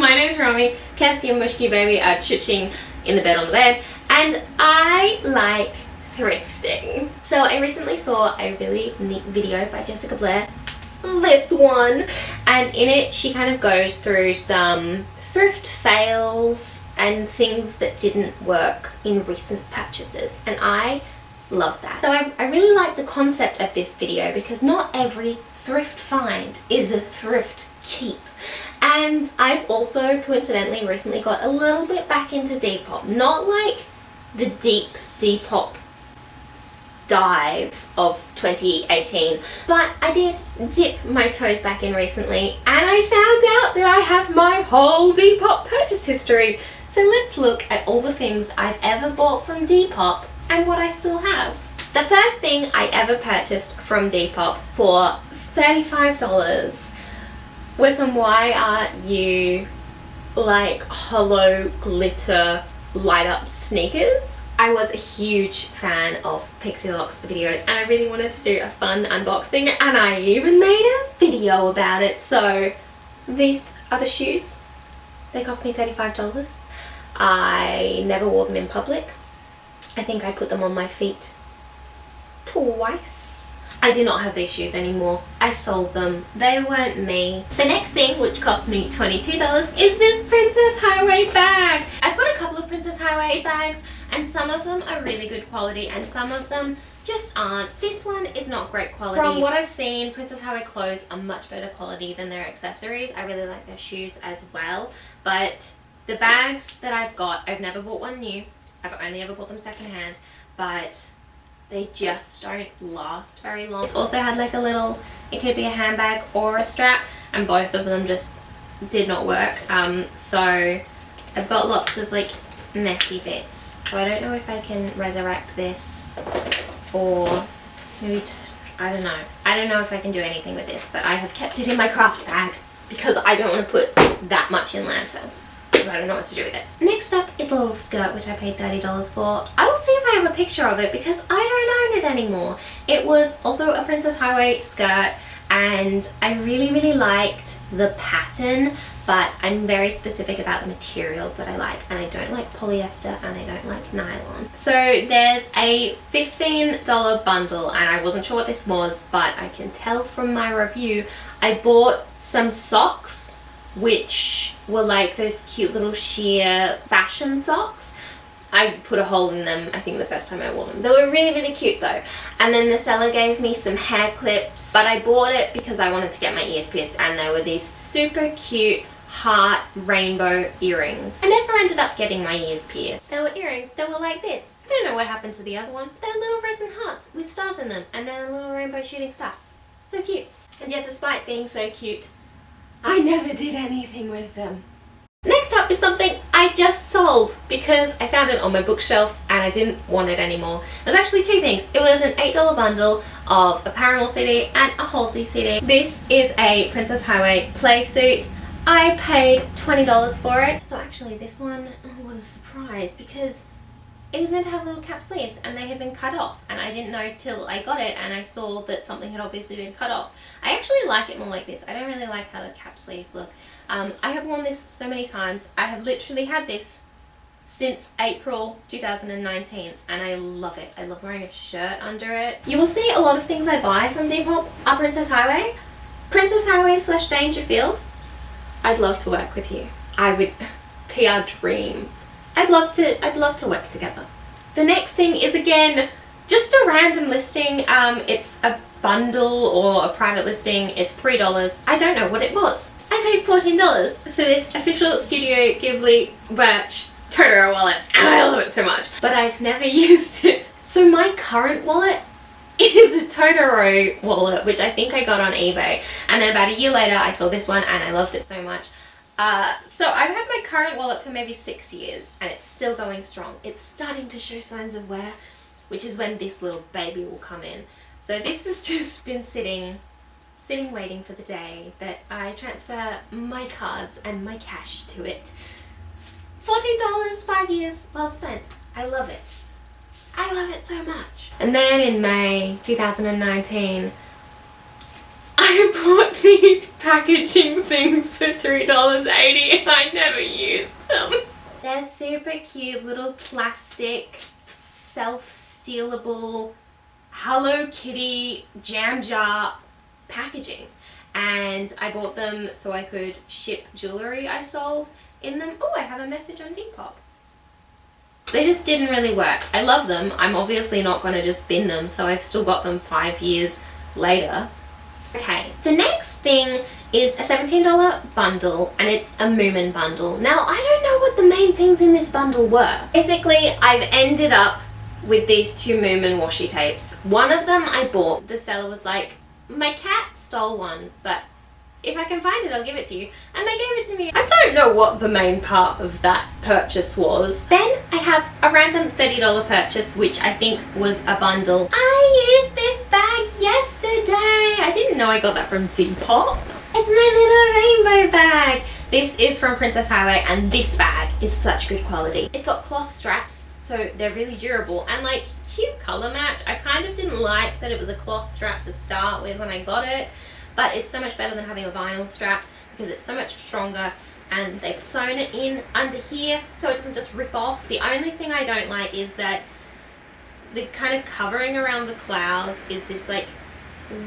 My name's Romy. Kirsty and Mushki Baby are chitching in the bed on the bed, and I like thrifting. So I recently saw a really neat video by Jessica Blair, this one, and in it she kind of goes through some thrift fails and things that didn't work in recent purchases, and I love that. So I really like the concept of this video because not every thrift find is a thrift keep. And I've also coincidentally recently got a little bit back into Depop. Not like the deep Depop dive of 2018, but I did dip my toes back in recently and I found out that I have my whole Depop purchase history. So let's look at all the things I've ever bought from Depop and what I still have. The first thing I ever purchased from Depop for $35 was some Why Aren't You like hollow glitter light up sneakers. I was a huge fan of Pixie Lock's videos and I really wanted to do a fun unboxing, and I even made a video about it. So these are the shoes. They cost me $35. I never wore them in public. I think I put them on my feet twice. I do not have these shoes anymore. I sold them. They weren't me. The next thing, which cost me $22, is this Princess Highway bag. I've got a couple of Princess Highway bags and some of them are really good quality and some of them just aren't. This one is not great quality. From what I've seen, Princess Highway clothes are much better quality than their accessories. I really like their shoes as well. But the bags that I've got, I've never bought one new. I've only ever bought them secondhand, but they just don't last very long. It's also had like a little, it could be a handbag or a strap, and both of them just did not work. So I've got lots of like messy bits. So I don't know if I can resurrect this or maybe, I don't know. I don't know if I can do anything with this, but I have kept it in my craft bag because I don't want to put that much in landfill. I don't know what to do with it. Next up is a little skirt which I paid $30 for. I'll see if I have a picture of it because I don't own it anymore. It was also a Princess Highway skirt and I really liked the pattern, but I'm very specific about the materials that I like, and I don't like polyester and I don't like nylon. So there's a $15 bundle and I wasn't sure what this was, but I can tell from my review I bought some socks which were like those cute little sheer fashion socks. I put a hole in them I think the first time I wore them. They were really cute though. And then the seller gave me some hair clips, but I bought it because I wanted to get my ears pierced, and they were these super cute heart rainbow earrings. I never ended up getting my ears pierced. They were earrings that were like this. I don't know what happened to the other one. They're little resin hearts with stars in them and then a little rainbow shooting star. So cute. And yet despite being so cute, I never did anything with them. Next up is something I just sold because I found it on my bookshelf and I didn't want it anymore. It was actually two things. It was an $8 bundle of a Paramore CD and a Halsey CD. This is a Princess Highway play suit. I paid $20 for it. So actually this one was a surprise because it was meant to have little cap sleeves and they had been cut off, and I didn't know till I got it and I saw that something had obviously been cut off. I actually like it more like this. I don't really like how the cap sleeves look. I have worn this so many times. I have literally had this since April 2019 and I love it. I love wearing a shirt under it. You will see a lot of things I buy from Depop are Princess Highway. Princess Highway / Dangerfield. I'd love to work with you. I would be our dream. I'd love to work together. The next thing is again just a random listing. It's a bundle or a private listing. It's $3. I don't know what it was. I paid $14 for this official Studio Ghibli merch Totoro wallet and I love it so much, but I've never used it. So my current wallet is a Totoro wallet, which I think I got on eBay, and then about a year later I saw this one and I loved it so much. So I've had my current wallet for maybe 6 years and it's still going strong. It's starting to show signs of wear, which is when this little baby will come in. So this has just been sitting waiting for the day that I transfer my cards and my cash to it. $14, 5 years, well spent. I love it. I love it so much. And then in May 2019, I bought these packaging things for $3.80 and I never used them. They're super cute little plastic self-sealable Hello Kitty jam jar packaging, and I bought them so I could ship jewellery I sold in them. Oh, I have a message on Depop. They just didn't really work. I love them. I'm obviously not going to just bin them, so I've still got them 5 years later. Okay, the next thing is a $17 bundle, and it's a Moomin bundle. Now, I don't know what the main things in this bundle were. Basically, I've ended up with these 2 Moomin washi tapes. One of them I bought. The seller was like, my cat stole one, but if I can find it, I'll give it to you. And they gave it to me. I don't know what the main part of that purchase was. Then I have a random $30 purchase, which I think was a bundle. I used this bag yesterday. I didn't know I got that from Depop. It's my little rainbow bag. This is from Princess Highway, and this bag is such good quality. It's got cloth straps, so they're really durable, and like cute color match. I kind of didn't like that it was a cloth strap to start with when I got it, but it's so much better than having a vinyl strap because it's so much stronger, and they've sewn it in under here so it doesn't just rip off. The only thing I don't like is that the kind of covering around the clouds is this like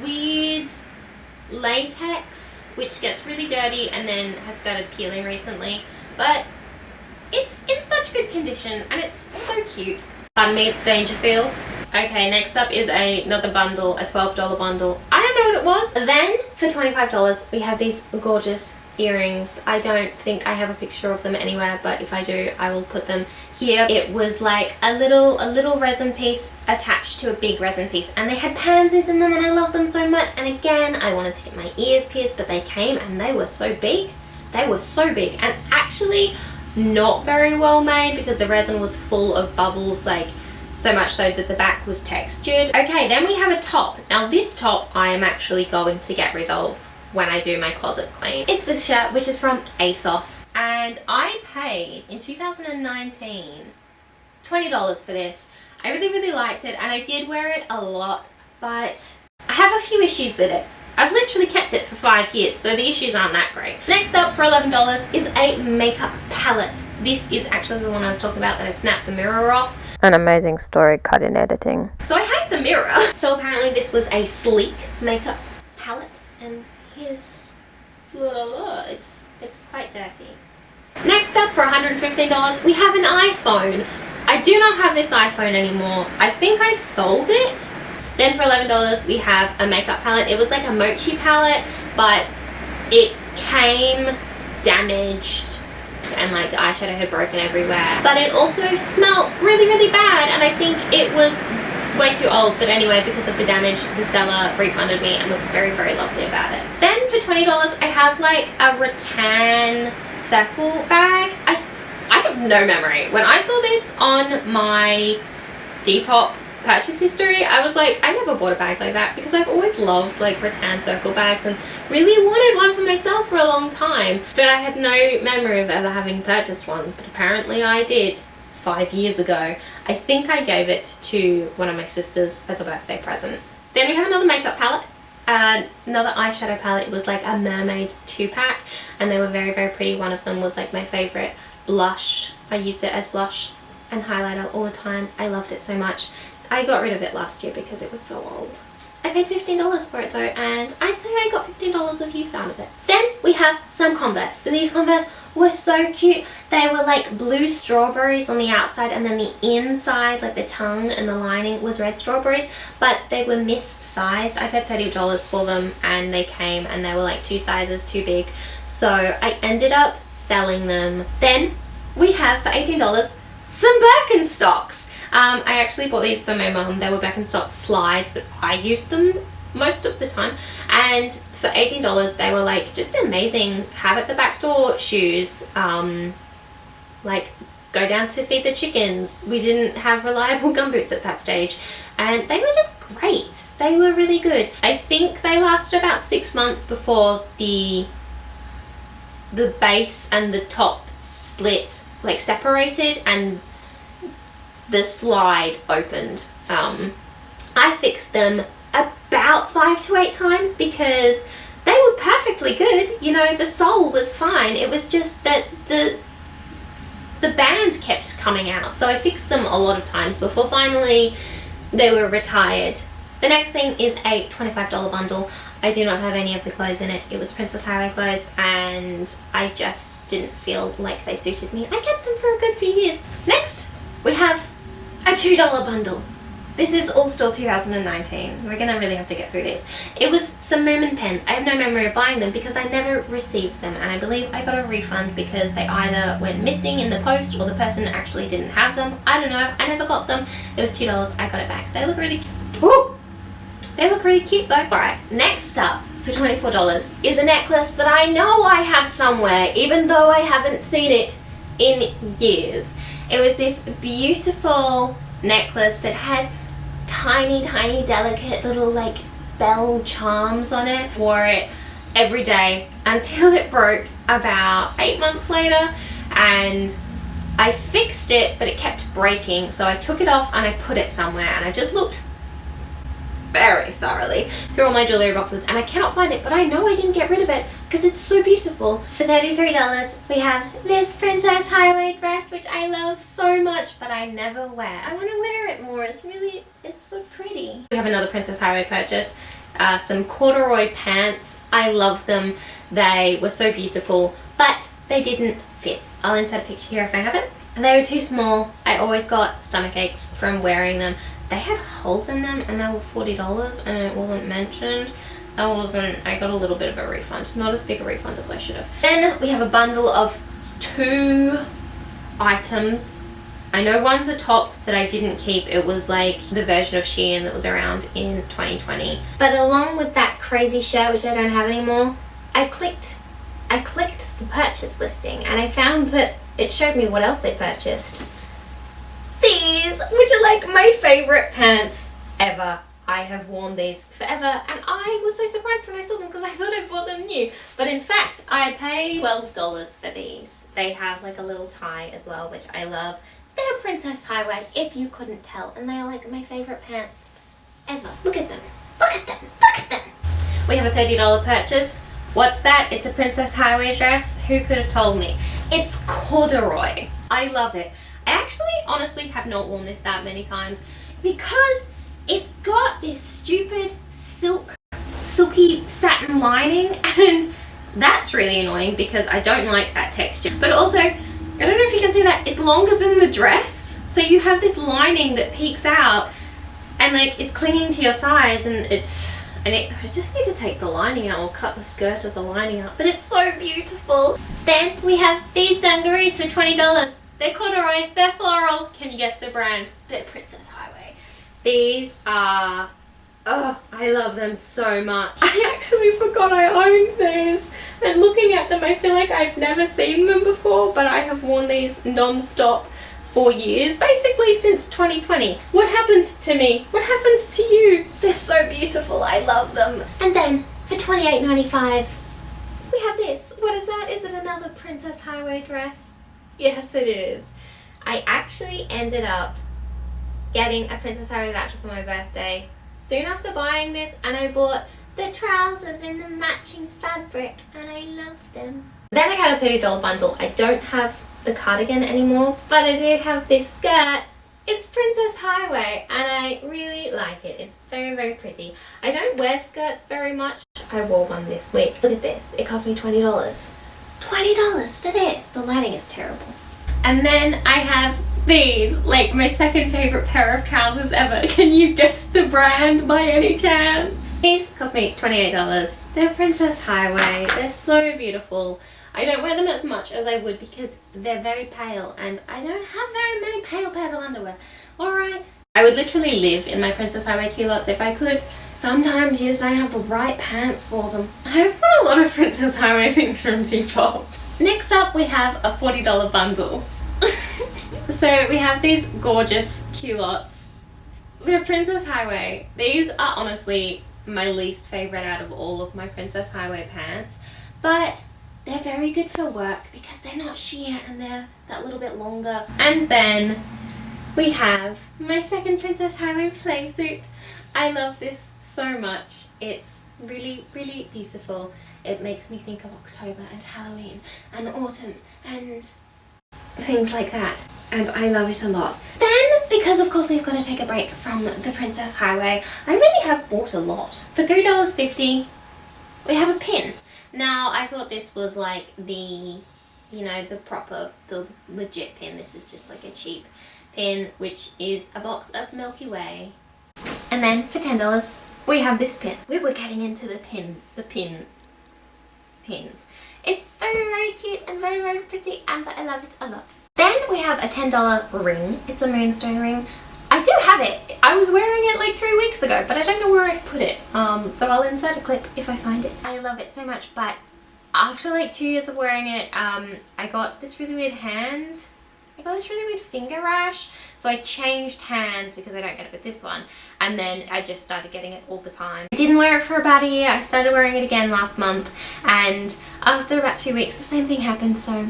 weird latex, which gets really dirty and then has started peeling recently, but it's in such good condition and it's so cute. Pardon me, it's Dangerfield. Okay, next up is another bundle, a $12 bundle. I don't know what it was. Then for $25 we have these gorgeous earrings. I don't think I have a picture of them anywhere, but if I do, I will put them here. It was like a little resin piece attached to a big resin piece, and they had pansies in them, and I love them so much. And again, I wanted to get my ears pierced, but they came and they were so big. They were so big, and actually not very well made because the resin was full of bubbles, like so much so that the back was textured. Okay, then we have a top. Now this top I am actually going to get rid of when I do my closet clean. It's this shirt, which is from ASOS, and I paid in 2019 $20 for this. I really liked it, and I did wear it a lot, but I have a few issues with it. I've literally kept it for 5 years, so the issues aren't that great. Next up for $11 is a makeup palette. This is actually the one I was talking about that I snapped the mirror off. An amazing story cut in editing. So I have the mirror. So apparently this was a sleek makeup palette, and here's, it's quite dirty. Next up for $115 we have an iPhone. I do not have this iPhone anymore. I think I sold it. Then for $11 we have a makeup palette. It was like a mochi palette, but it came damaged and like the eyeshadow had broken everywhere. But it also smelled really bad, and I think it was way too old. But anyway, because of the damage, the seller refunded me and was very lovely about it. Then for $20 I have like a rattan circle bag. I have no memory. When I saw this on my Depop purchase history, I was like, I never bought a bag like that because I've always loved like rattan circle bags and really wanted one for myself for a long time, but I had no memory of ever having purchased one. But apparently I did 5 years ago. I think I gave it to one of my sisters as a birthday present. Then we have another makeup palette, another eyeshadow palette. It was like a mermaid 2-pack, and they were very pretty. One of them was like my favorite blush. I used it as blush and highlighter all the time. I loved it so much. I got rid of it last year because it was so old. I paid $15 for it though, and I'd say I got $15 of use out of it. Then we have some Converse. These Converse were so cute. They were like blue strawberries on the outside, and then the inside, like the tongue and the lining, was red strawberries, but they were missized. I paid $30 for them, and they came and they were like 2 sizes too big, so I ended up selling them. Then we have for $18 some Birkenstocks. I actually bought these for my mum. They were Birkenstock slides, but I used them most of the time. And for $18 they were like just amazing. Have at the back door shoes. Like go down to feed the chickens. We didn't have reliable gumboots at that stage, and they were just great. They were really good. I think they lasted about 6 months before the base and the top split, like separated, and the slide opened. I fixed them about 5 to 8 times because they were perfectly good. You know, the sole was fine. It was just that the band kept coming out. So I fixed them a lot of times before finally they were retired. The next thing is a $25 bundle. I do not have any of the clothes in it. It was Princess Highway clothes and I just didn't feel like they suited me. I kept them for a good few years. Next, we have a $2 bundle. This is all still 2019. We're gonna really have to get through this. It was some Moomin pens. I have no memory of buying them because I never received them, and I believe I got a refund because they either went missing in the post or the person actually didn't have them. I don't know. I never got them. It was $2. I got it back. They look really Woo! They look really cute though. Alright, next up for $24 is a necklace that I know I have somewhere, even though I haven't seen it in years. It was this beautiful necklace that had tiny delicate little like bell charms on it. Wore it every day until it broke about 8 months later, and I fixed it but it kept breaking, so I took it off and I put it somewhere, and I just looked very thoroughly through all my jewellery boxes and I cannot find it, but I know I didn't get rid of it because it's so beautiful. For $33 we have this Princess Highway dress, which I love so much but I never wear. I want to wear it more. It's so pretty. We have another Princess Highway purchase, some corduroy pants. I love them. They were so beautiful but they didn't fit. I'll insert a picture here if I have it. And they were too small. I always got stomach aches from wearing them. They had holes in them and they were $40 and it wasn't mentioned. I got a little bit of a refund. Not as big a refund as I should have. Then we have a bundle of 2 items. I know one's a top that I didn't keep. It was like the version of Shein that was around in 2020. But along with that crazy shirt, which I don't have anymore, I clicked the purchase listing and I found that it showed me what else they purchased. These, which are like my favourite pants ever. I have worn these forever and I was so surprised when I saw them because I thought I bought them new. But in fact, I paid $12 for these. They have like a little tie as well, which I love. They're Princess Highway, if you couldn't tell, and they are like my favourite pants ever. Look at them. Look at them. Look at them. We have a $30 purchase. What's that? It's a Princess Highway dress. Who could have told me? It's corduroy. I love it. I actually honestly have not worn this that many times because it's got this stupid silky satin lining, and that's really annoying because I don't like that texture. But also, I don't know if you can see that, it's longer than the dress, so you have this lining that peeks out and like is clinging to your thighs, and I just need to take the lining out or cut the skirt of the lining out, but it's so beautiful. Then we have these dungarees for $20. They're corduroy, they're floral. Can you guess the brand? They're Princess Highway. These are, oh, I love them so much. I actually forgot I owned these. And looking at them, I feel like I've never seen them before, but I have worn these non-stop for years, basically since 2020. What happened to me? What happened to you? They're so beautiful, I love them. And then for $28.95, we have this. What is that? Is it another Princess Highway dress? Yes, it is. I actually ended up getting a Princess Highway voucher for my birthday soon after buying this, and I bought the trousers in the matching fabric and I love them. Then I had a $30 bundle. I don't have the cardigan anymore, but I do have this skirt. It's Princess Highway and I really like it. It's very pretty. I don't wear skirts very much. I wore one this week. Look at this. It cost me $20. $20 for this. The lighting is terrible. And then I have these, like my second favourite pair of trousers ever. Can you guess the brand by any chance? These cost me $28. They're Princess Highway. They're so beautiful. I don't wear them as much as I would because they're very pale and I don't have very many pale pairs of underwear. Alright. I would literally live in my Princess Highway culottes if I could. Sometimes you just don't have the right pants for them. I've bought a lot of Princess Highway things from Depop. Next up we have a $40 bundle. So we have these gorgeous culottes. They're Princess Highway. These are honestly my least favourite out of all of my Princess Highway pants. But they're very good for work because they're not sheer and they're that little bit longer. And then we have my second Princess Highway playsuit. I love this so much. It's really, really beautiful. It makes me think of October and Halloween and autumn and things like that, and I love it a lot. Then, because of course we've got to take a break from the Princess Highway, I really have bought a lot. For $3.50, we have a pin. Now, I thought this was like the, you know, the legit pin. This is just like a cheap pin, which is a box of Milky Way. And then for $10, we have this pin. We were getting into the pins. It's very, very cute and very, very pretty, and I love it a lot. Then we have a $10 ring. It's a moonstone ring. I do have it. I was wearing it like 3 weeks ago, but I don't know where I've put it. So I'll insert a clip if I find it. I love it so much, but after like 2 years of wearing it, I got this really weird finger rash. So I changed hands because I don't get it with this one. And then I just started getting it all the time. I didn't wear it for about a year. I started wearing it again last month. And after about 2 weeks, the same thing happened, so.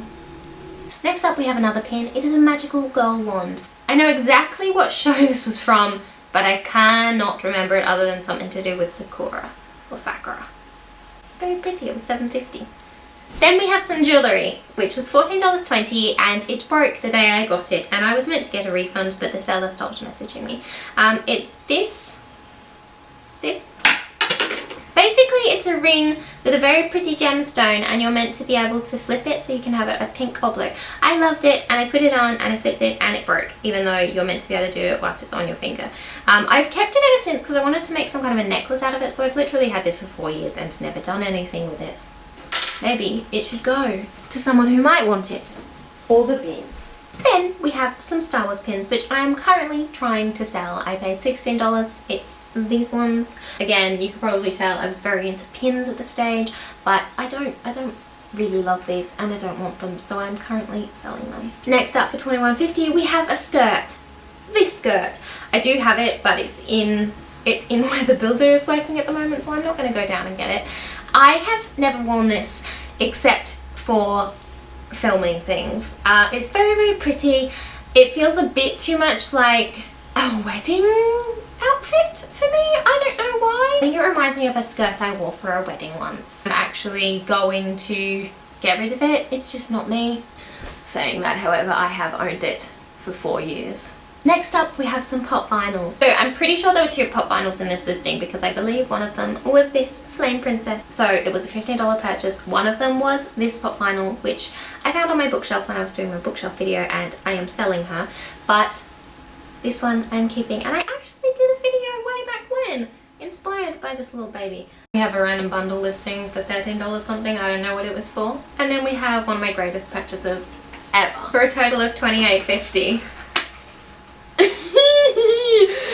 Next up, we have another pin. It is a magical girl wand. I know exactly what show this was from, but I cannot remember it other than something to do with Sakura. Or Sakura. Very pretty. It was $7.50. Then we have some jewellery, which was $14.20, and it broke the day I got it, and I was meant to get a refund, but the seller stopped messaging me. It's this. Basically, it's a ring with a very pretty gemstone, and you're meant to be able to flip it so you can have a pink oblong. I loved it, and I put it on, and I flipped it, and it broke, even though you're meant to be able to do it whilst it's on your finger. I've kept it ever since because I wanted to make some kind of a necklace out of it, so I've literally had this for 4 years and never done anything with it. Maybe it should go to someone who might want it. Or the bin. Then we have some Star Wars pins, which I am currently trying to sell. I paid $16. It's these ones. Again, you can probably tell I was very into pins at the stage, but I don't really love these and I don't want them, so I'm currently selling them. Next up, for $21.50, we have a skirt. This skirt. I do have it, but it's in where the builder is working at the moment, so I'm not going to go down and get it. I have never worn this except for filming things. It's very, very pretty. It feels a bit too much like a wedding outfit for me. I don't know why. I think it reminds me of a skirt I wore for a wedding once. I'm actually going to get rid of it. It's just not me. Saying that, however, I have owned it for 4 years. Next up, we have some pop vinyls. So I'm pretty sure there were 2 pop vinyls in this listing because I believe one of them was this Flame Princess. So it was a $15 purchase. One of them was this pop vinyl, which I found on my bookshelf when I was doing my bookshelf video, and I am selling her. But this one I'm keeping, and I actually did a video way back when, inspired by this little baby. We have a random bundle listing for $13 something. I don't know what it was for. And then we have one of my greatest purchases ever for a total of $28.50.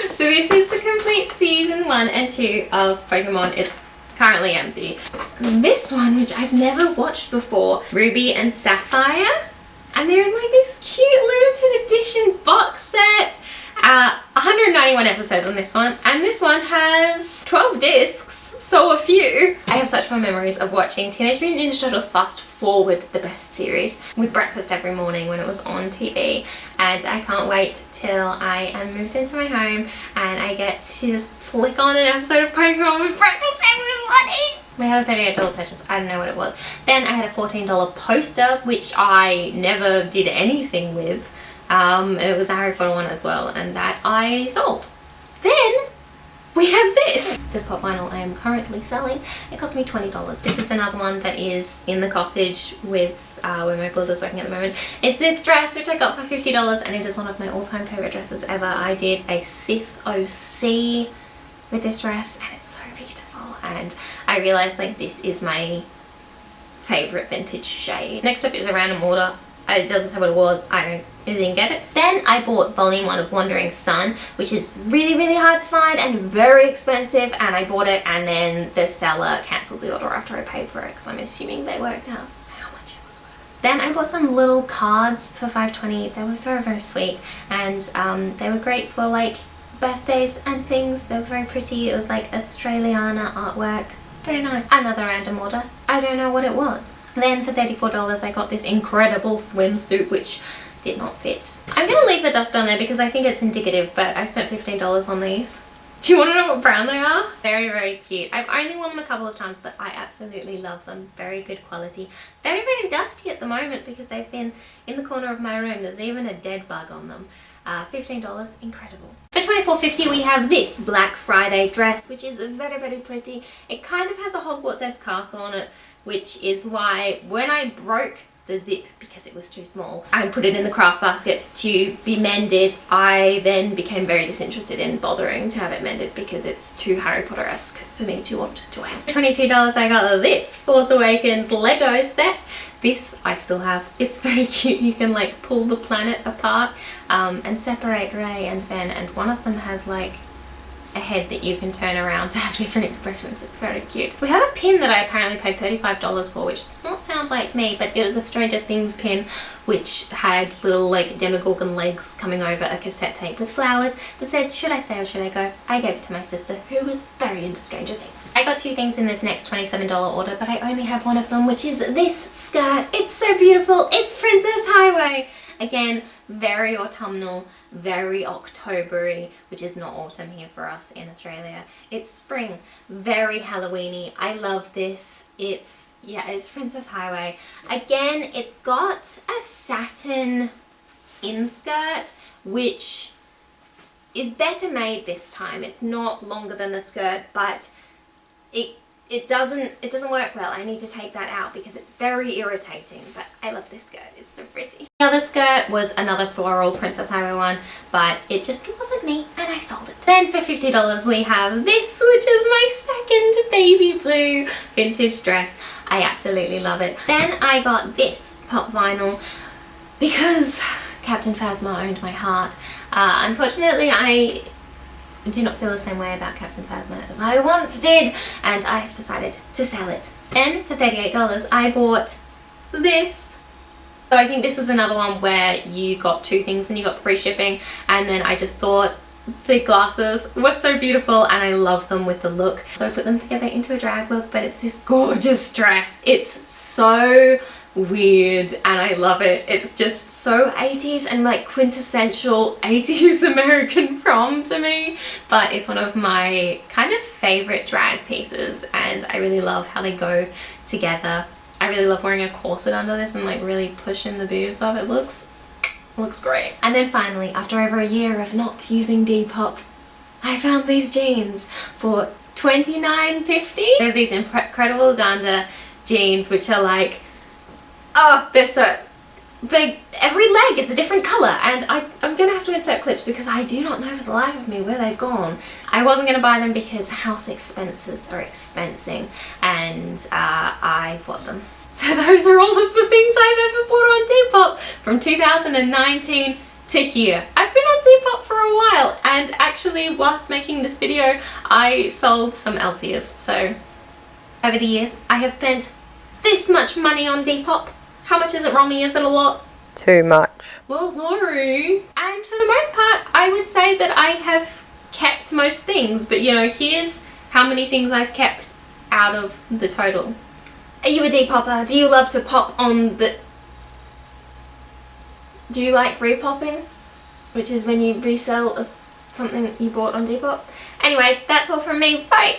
So this is the complete season 1 and 2 of Pokemon. It's currently empty. This one, which I've never watched before, Ruby and Sapphire, and they're in like this cute limited edition box set. 191 episodes on this one, and this one has 12 discs, so a few. I have such fond memories of watching Teenage Mutant Ninja Turtles Fast Forward, the best series, with breakfast every morning when it was on TV, and I can't wait till I am moved into my home and I get to just flick on an episode of Pokemon with breakfast every morning. We had a $38 purchase, I don't know what it was. Then I had a $14 poster, which I never did anything with. It was a Harry Potter one as well, and that I sold. Then we have this. This pop vinyl I am currently selling. It cost me $20. This is another one that is in the cottage with where my builder's working at the moment. It's this dress which I got for $50, and it is one of my all-time favourite dresses ever. I did a Sith OC with this dress, and it's so beautiful, and I realised like this is my favourite vintage shade. Next up is a random order. It doesn't say what it was. I didn't get it. Then I bought volume 1 of Wandering Sun, which is really, really hard to find and very expensive, and I bought it, and then the seller cancelled the order after I paid for it because I'm assuming they worked out how much it was worth. Then I bought some little cards for $5.20. They were very, very sweet, and they were great for like birthdays and things. They were very pretty. It was like Australiana artwork. Very nice. Another random order. I don't know what it was. Then for $34 I got this incredible swimsuit which did not fit. I'm going to leave the dust on there because I think it's indicative, but I spent $15 on these. Do you want to know what brand they are? Very, very cute. I've only worn them a couple of times, but I absolutely love them. Very good quality. Very, very dusty at the moment because they've been in the corner of my room. There's even a dead bug on them. $15, incredible. For $24.50 we have this Black Friday dress, which is very, very pretty. It kind of has a Hogwarts-esque castle on it, which is why when I broke the zip because it was too small and put it in the craft basket to be mended, I then became very disinterested in bothering to have it mended because it's too Harry Potter-esque for me to want to wear. $22 I got this Force Awakens Lego set. This I still have. It's very cute. You can like pull the planet apart and separate Rey and Ben, and one of them has like a head that you can turn around to have different expressions. It's very cute. We have a pin that I apparently paid $35 for, which does not sound like me, but it was a Stranger Things pin which had little like Demogorgon legs coming over a cassette tape with flowers that said, should I stay or should I go? I gave it to my sister, who was very into Stranger Things. I got two things in this next $27 order, but I only have one of them, which is this skirt. It's so beautiful. It's Princess Highway. Again, very autumnal, very Octobery, which is not autumn here for us in Australia. It's spring, very Halloweeny. I love this. It's Princess Highway. Again, it's got a satin inskirt, which is better made this time. It's not longer than the skirt, but it doesn't work well. I need to take that out because it's very irritating, but I love this skirt. It's so pretty. The other skirt was another floral Princess Highway one, but it just wasn't me and I sold it. Then for $50 we have this, which is my second baby blue vintage dress. I absolutely love it. Then I got this pop vinyl because Captain Phasma owned my heart. Unfortunately, I do not feel the same way about Captain Phasma as I once did, and I have decided to sell it. Then for $38 I bought this. So I think this was another one where you got two things and you got free shipping, and then I just thought the glasses were so beautiful and I love them with the look. So I put them together into a drag look, but it's this gorgeous dress. It's so weird and I love it. It's just so 80s and like quintessential 80s American prom to me, but it's one of my kind of favorite drag pieces and I really love how they go together. I really love wearing a corset under this and like really pushing the boobs up. It looks great. And then finally, after over a year of not using Depop, I found these jeans for $29.50. They're these incredible Uganda jeans which are like, oh, they're so big. Every leg is a different colour, and I'm gonna have to insert clips because I do not know for the life of me where they've gone. I wasn't gonna buy them because house expenses are expensing, and I bought them. So those are all of the things I've ever bought on Depop from 2019 to here. I've been on Depop for a while, and actually whilst making this video I sold some Elfias. So over the years I have spent this much money on Depop. How much is it, Romy? Is it a lot? Too much. Well, sorry. And for the most part, I would say that I have kept most things, but you know, here's how many things I've kept out of the total. Are you a Depopper? Do you love to pop on the... Do you like repopping? Which is when you resell something you bought on Depop. Anyway, that's all from me. Bye!